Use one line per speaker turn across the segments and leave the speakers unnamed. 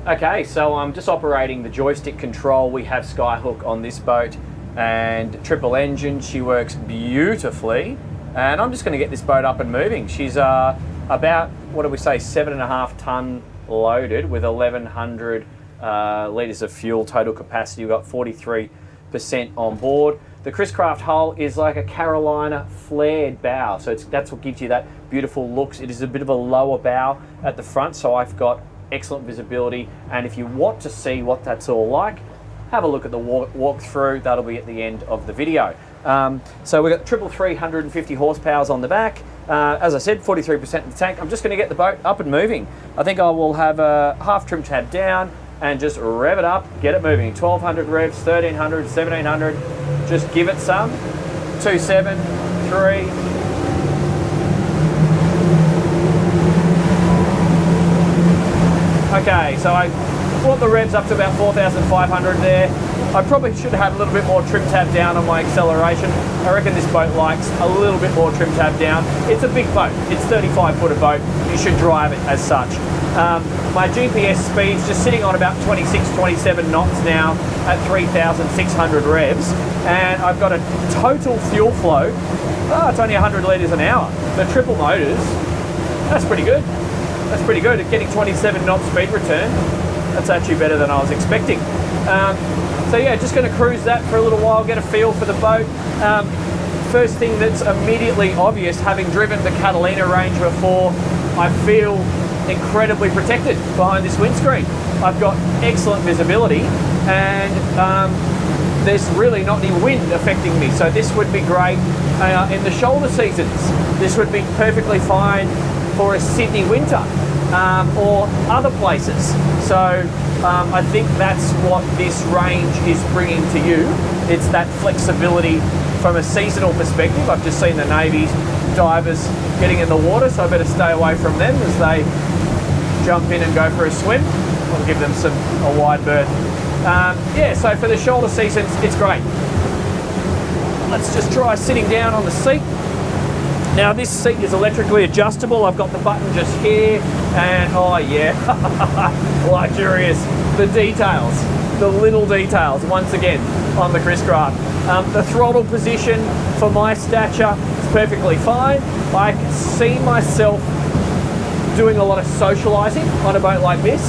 Okay, so I'm just operating the joystick control. We have Skyhook on this boat and triple engine. She works beautifully. And I'm just going to get this boat up and moving. She's about, what do we say, 7.5 tonne loaded with 1,100 litres of fuel total capacity. We've got 43% on board. The Chris-Craft hull is like a Carolina flared bow, so that's what gives you that beautiful looks. It is a bit of a lower bow at the front, so I've got excellent visibility. And if you want to see what that's all like, have a look at the walk through. That'll be at the end of the video. So we've got triple 350 horsepowers on the back. As I said, 43% of the tank. I'm just going to get the boat up and moving. I think I will have a half trim tab down and just rev it up, get it moving. 1,200 revs, 1,300, 1,700. Just give it some. 2, 7, 3. Okay, so I brought the revs up to about 4,500 there. I probably should have had a little bit more trim tab down on my acceleration. I reckon this boat likes a little bit more trim tab down. It's a big boat. It's 35-footer boat. You should drive it as such. My GPS speed's just sitting on about 26, 27 knots now at 3,600 revs. And I've got a total fuel flow. It's only 100 litres an hour. The triple motors, that's pretty good. That's pretty good at getting 27 knot speed return. That's actually better than I was expecting. So yeah, just going to cruise that for a little while, get a feel for the boat. First thing that's immediately obvious, having driven the Catalina range before, I feel incredibly protected behind this windscreen. I've got excellent visibility and there's really not any wind affecting me. So this would be great in the shoulder seasons. This would be perfectly fine for a Sydney winter or other places. So I think that's what this range is bringing to you. It's that flexibility from a seasonal perspective. I've just seen the Navy's divers getting in the water, so I better stay away from them as they jump in and go for a swim. I'll give them a wide berth. Yeah, so for the shoulder seasons, it's great. Let's just try sitting down on the seat. Now this seat is electrically adjustable. I've got the button just here and oh yeah, luxurious. The details, the little details once again on the Chris-Craft. The throttle position for my stature is perfectly fine. I can see myself doing a lot of socialising on a boat like this,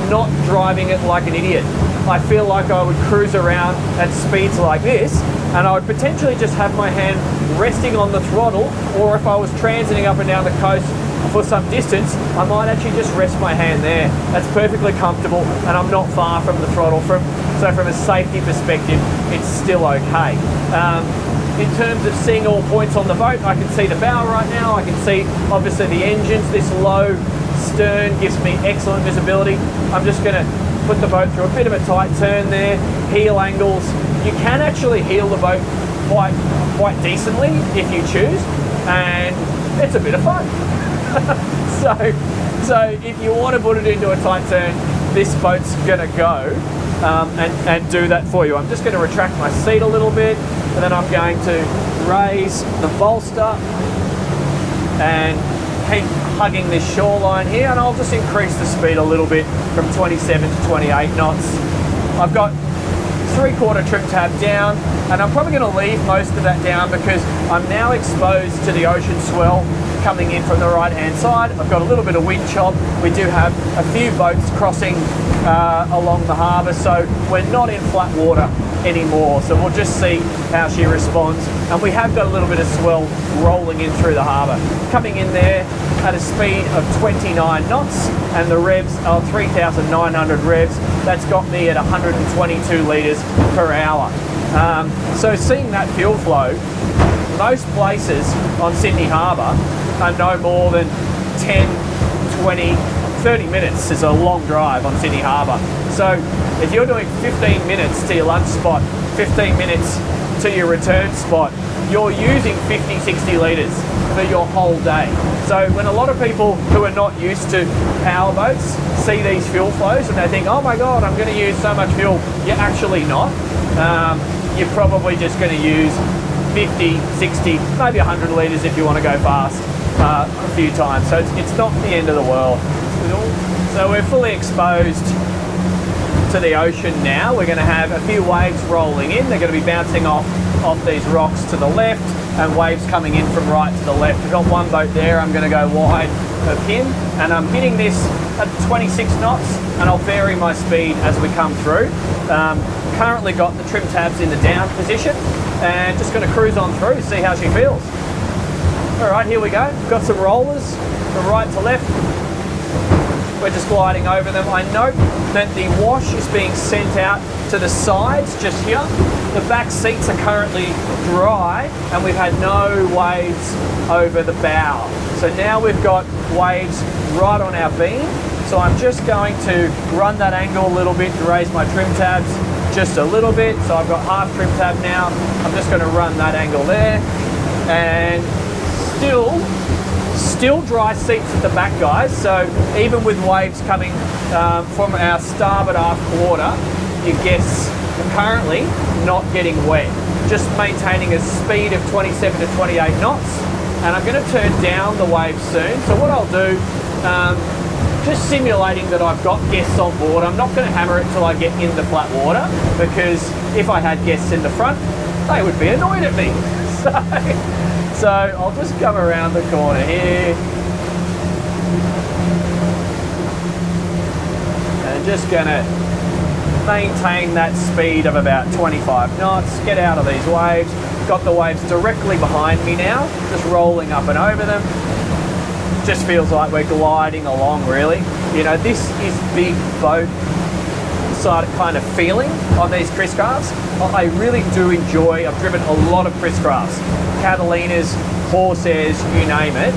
not driving it like an idiot. I feel like I would cruise around at speeds like this and I would potentially just have my hand resting on the throttle, or if I was transiting up and down the coast for some distance, I might actually just rest my hand there. That's perfectly comfortable and I'm not far from the throttle. So from a safety perspective, it's still okay. In terms of seeing all points on the boat, I can see the bow right now. I can see obviously the engines. This low stern gives me excellent visibility. I'm just going to put the boat through a bit of a tight turn there. Heel angles. You can actually heel the boat quite decently if you choose, and it's a bit of fun. so if you want to put it into a tight turn, this boat's going to go and do that for you. I'm just going to retract my seat a little bit, and then I'm going to raise the bolster and keep hugging this shoreline here, and I'll just increase the speed a little bit from 27 to 28 knots. I've got 3/4 trim tab down, and I'm probably going to leave most of that down because I'm now exposed to the ocean swell coming in from the right hand side. I've got a little bit of wind chop. We do have a few boats crossing along the harbour, so we're not in flat water anymore, so we'll just see how she responds. And we have got a little bit of swell rolling in through the harbour. Coming in there at a speed of 29 knots, and the revs are 3,900 revs. That's got me at 122 litres per hour. So seeing that fuel flow, most places on Sydney Harbour are no more than 10, 20, 30 minutes is a long drive on Sydney Harbour. So if you're doing 15 minutes to your lunch spot, 15 minutes to your return spot, you're using 50, 60 litres for your whole day. So when a lot of people who are not used to power boats see these fuel flows and they think, oh my God, I'm going to use so much fuel, you're actually not. You're probably just going to use 50, 60, maybe 100 litres if you want to go fast a few times. So it's not the end of the world. So we're fully exposed to the ocean now. We're going to have a few waves rolling in. They're going to be bouncing off these rocks to the left, and waves coming in from right to the left. We've got one boat there. I'm going to go wide of him, and I'm hitting this at 26 knots, and I'll vary my speed as we come through. Currently got the trim tabs in the down position, and just going to cruise on through, see how she feels. All right, here we go. Got some rollers from right to left. We're just gliding over them. I note that the wash is being sent out to the sides just here. The back seats are currently dry, and we've had no waves over the bow. So now we've got waves right on our beam. So I'm just going to run that angle a little bit to raise my trim tabs just a little bit. So I've got half trim tab now. I'm just going to run that angle there, and still dry seats at the back, guys. So even with waves coming from our starboard aft quarter, your guests are currently not getting wet. Just maintaining a speed of 27 to 28 knots. And I'm going to turn down the waves soon. So what I'll do, just simulating that I've got guests on board. I'm not going to hammer it till I get in the flat water, because if I had guests in the front, they would be annoyed at me. So I'll just come around the corner here. And just gonna maintain that speed of about 25 knots, get out of these waves. Got the waves directly behind me now, just rolling up and over them. Just feels like we're gliding along, really. You know, this is big boat side kind of feeling on these Chris Crafts. I really do enjoy, I've driven a lot of Chris Crafts, Catalinas, Corsairs, you name it.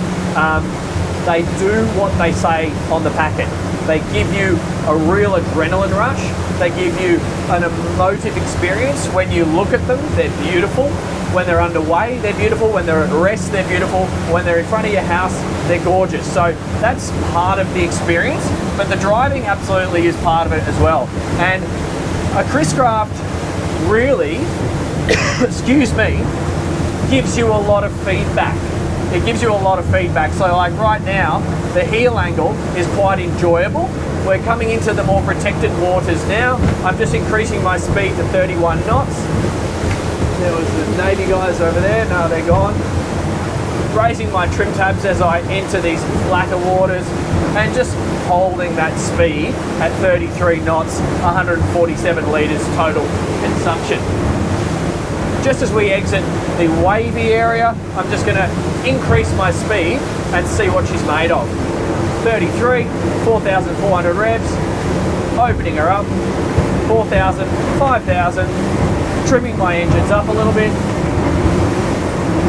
They do what they say on the packet. They give you a real adrenaline rush. They give you an emotive experience. When you look at them, they're beautiful. When they're underway, they're beautiful. When they're at rest, they're beautiful. When they're in front of your house, they're gorgeous. So that's part of the experience, but the driving absolutely is part of it as well. And a Chris Craft really, excuse me, gives you a lot of feedback. It gives you a lot of feedback. So like right now, the heel angle is quite enjoyable. We're coming into the more protected waters now. I'm just increasing my speed to 31 knots. There was the Navy guys over there. No, they're gone. Raising my trim tabs as I enter these flatter waters, and just holding that speed at 33 knots, 147 litres total consumption. Just as we exit the wavy area, I'm just going to increase my speed and see what she's made of. 33, 4,400 revs, opening her up, 4,000, 5,000, trimming my engines up a little bit.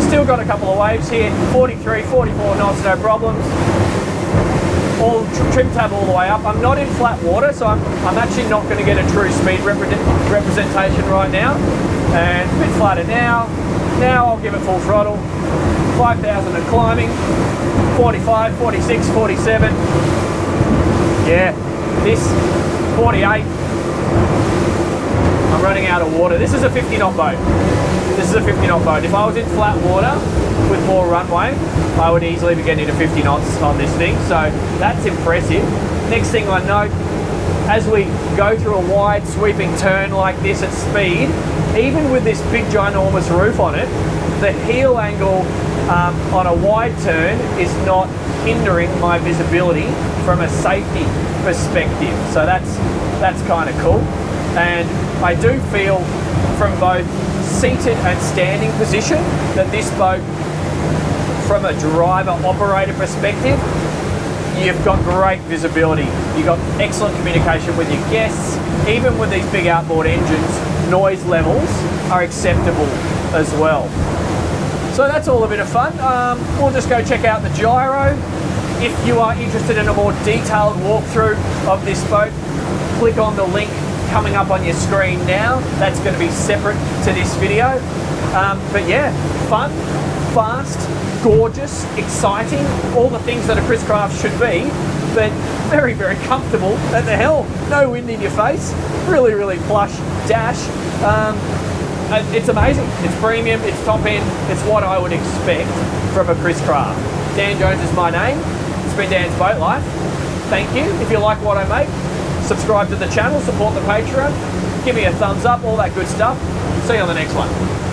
Still got a couple of waves here, 43, 44 knots, no problems. All trim tab all the way up. I'm not in flat water, so I'm actually not going to get a true speed representation right now. And a bit flatter now. Now I'll give it full throttle. 5,000 and climbing. 45, 46, 47. Yeah, this 48. I'm running out of water. This is a 50 knot boat. This is a 50 knot boat. If I was in flat water with more runway, I would easily be getting to 50 knots on this thing. So that's impressive. Next thing I note, as we go through a wide sweeping turn like this at speed, even with this big ginormous roof on it, the heel angle on a wide turn is not hindering my visibility from a safety perspective. So that's kind of cool. And I do feel from both seated and standing position that this boat, from a driver operator perspective, you've got great visibility. You've got excellent communication with your guests. Even with these big outboard engines, noise levels are acceptable as well. So that's all a bit of fun. We'll just go check out the gyro. If you are interested in a more detailed walkthrough of this boat, click on the link coming up on your screen now. That's going to be separate to this video. But yeah, fun, fast, gorgeous, exciting, all the things that a Chris Craft should be, but very, very comfortable at the helm. No wind in your face, really, really plush dash. It's amazing. It's premium, it's top end, it's what I would expect from a Chris Craft. Dan Jones is my name. It's been Dan's Boat Life. Thank you. If you like what I make, subscribe to the channel, support the Patreon, give me a thumbs up, all that good stuff. See you on the next one.